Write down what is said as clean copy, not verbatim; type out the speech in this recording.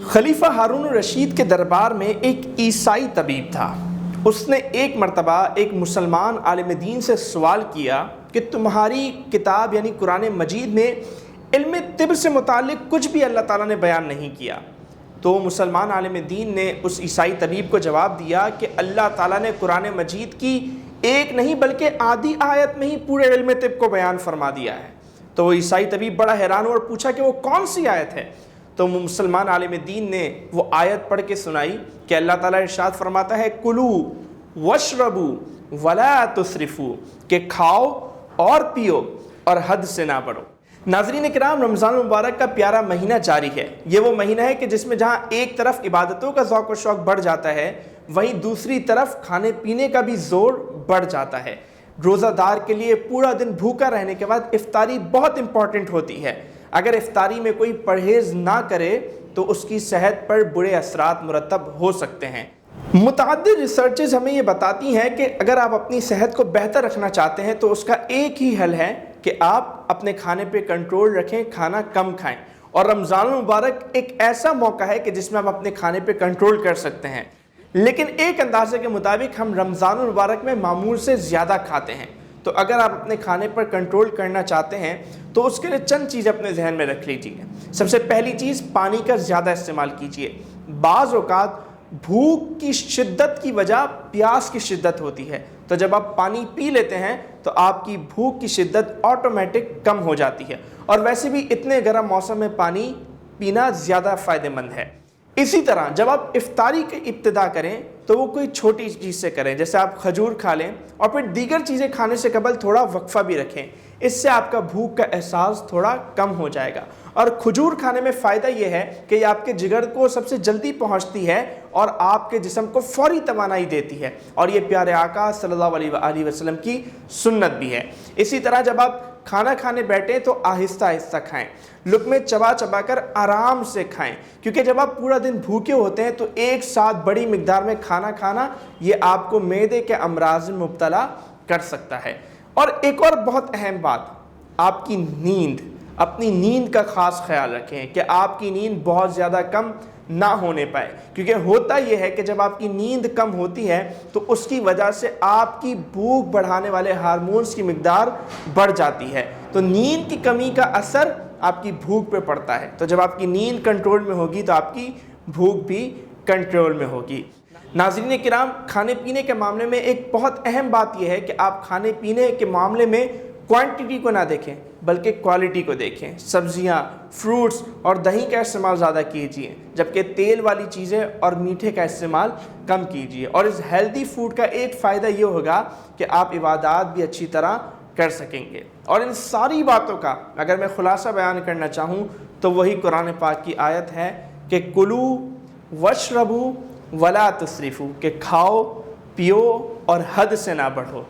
خلیفہ ہارون الرشید کے دربار میں ایک عیسائی طبیب تھا۔ اس نے ایک مرتبہ ایک مسلمان عالم دین سے سوال کیا کہ تمہاری کتاب یعنی قرآن مجید میں علم طب سے متعلق کچھ بھی اللہ تعالیٰ نے بیان نہیں کیا۔ تو مسلمان عالم دین نے اس عیسائی طبیب کو جواب دیا کہ اللہ تعالیٰ نے قرآن مجید کی ایک نہیں بلکہ آدھی آیت میں ہی پورے علم طب کو بیان فرما دیا ہے۔ تو وہ عیسائی طبیب بڑا حیران ہوا اور پوچھا کہ وہ کون سی آیت ہے؟ تو مسلمان عالم دین نے وہ آیت پڑھ کے سنائی کہ اللہ تعالیٰ ارشاد فرماتا ہے کلو وشربو ولا تسرفو، کہ کھاؤ اور پیو اور حد سے نہ بڑھو۔ ناظرین کرام، رمضان المبارک کا پیارا مہینہ جاری ہے۔ یہ وہ مہینہ ہے کہ جس میں جہاں ایک طرف عبادتوں کا ذوق و شوق بڑھ جاتا ہے، وہیں دوسری طرف کھانے پینے کا بھی زور بڑھ جاتا ہے۔ روزہ دار کے لیے پورا دن بھوکا رہنے کے بعد افطاری بہت امپورٹنٹ ہوتی ہے۔ اگر افطاری میں کوئی پرہیز نہ کرے تو اس کی صحت پر برے اثرات مرتب ہو سکتے ہیں۔ متعدد ریسرچز ہمیں یہ بتاتی ہیں کہ اگر آپ اپنی صحت کو بہتر رکھنا چاہتے ہیں تو اس کا ایک ہی حل ہے کہ آپ اپنے کھانے پہ کنٹرول رکھیں، کھانا کم کھائیں۔ اور رمضان المبارک ایک ایسا موقع ہے کہ جس میں آپ اپنے کھانے پہ کنٹرول کر سکتے ہیں، لیکن ایک اندازے کے مطابق ہم رمضان المبارک میں معمول سے زیادہ کھاتے ہیں۔ تو اگر آپ اپنے کھانے پر کنٹرول کرنا چاہتے ہیں تو اس کے لیے چند چیزیں اپنے ذہن میں رکھ لیجیے۔ سب سے پہلی چیز، پانی کا زیادہ استعمال کیجیے۔ بعض اوقات بھوک کی شدت کی وجہ پیاس کی شدت ہوتی ہے، تو جب آپ پانی پی لیتے ہیں تو آپ کی بھوک کی شدت آٹومیٹک کم ہو جاتی ہے، اور ویسے بھی اتنے گرم موسم میں پانی پینا زیادہ فائدہ مند ہے۔ اسی طرح جب آپ افطاری کی ابتدا کریں تو وہ کوئی چھوٹی چیز سے کریں، جیسے آپ کھجور کھا لیں اور پھر دیگر چیزیں کھانے سے قبل تھوڑا وقفہ بھی رکھیں۔ اس سے آپ کا بھوک کا احساس تھوڑا کم ہو جائے گا۔ اور کھجور کھانے میں فائدہ یہ ہے کہ یہ آپ کے جگر کو سب سے جلدی پہنچتی ہے اور آپ کے جسم کو فوری توانائی دیتی ہے، اور یہ پیارے آقا صلی اللہ علیہ وآلہ وسلم کی سنت بھی ہے۔ اسی طرح جب آپ کھانا کھانے بیٹھیں تو آہستہ آہستہ کھائیں، لقمے چبا چبا کر آرام سے کھائیں، کیونکہ جب آپ پورا دن بھوکے ہوتے ہیں تو ایک ساتھ بڑی مقدار میں کھانا کھانا یہ آپ کو معدے کے امراض میں مبتلا کر سکتا ہے۔ اور ایک اور بہت اہم بات، آپ کی نیند، اپنی نیند کا خاص خیال رکھیں کہ آپ کی نیند بہت زیادہ کم نہ ہونے پائے، کیونکہ ہوتا یہ ہے کہ جب آپ کی نیند کم ہوتی ہے تو اس کی وجہ سے آپ کی بھوک بڑھانے والے ہارمونز کی مقدار بڑھ جاتی ہے۔ تو نیند کی کمی کا اثر آپ کی بھوک پہ پڑتا ہے، تو جب آپ کی نیند کنٹرول میں ہوگی تو آپ کی بھوک بھی کنٹرول میں ہوگی۔ ناظرین کرام، کھانے پینے کے معاملے میں ایک بہت اہم بات یہ ہے کہ آپ کھانے پینے کے معاملے میں کوانٹٹی کو نہ دیکھیں بلکہ کوالٹی کو دیکھیں۔ سبزیاں، فروٹس اور دہی کا استعمال زیادہ کیجیے، جبکہ تیل والی چیزیں اور میٹھے کا استعمال کم کیجیے۔ اور اس ہیلدی فوڈ کا ایک فائدہ یہ ہوگا کہ آپ عبادات بھی اچھی طرح کر سکیں گے۔ اور ان ساری باتوں کا اگر میں خلاصہ بیان کرنا چاہوں تو وہی قرآن پاک کی آیت ہے کہ کلو وشربو ولا تسرفو، کہ کھاؤ پیو اور حد سے نہ بڑھو۔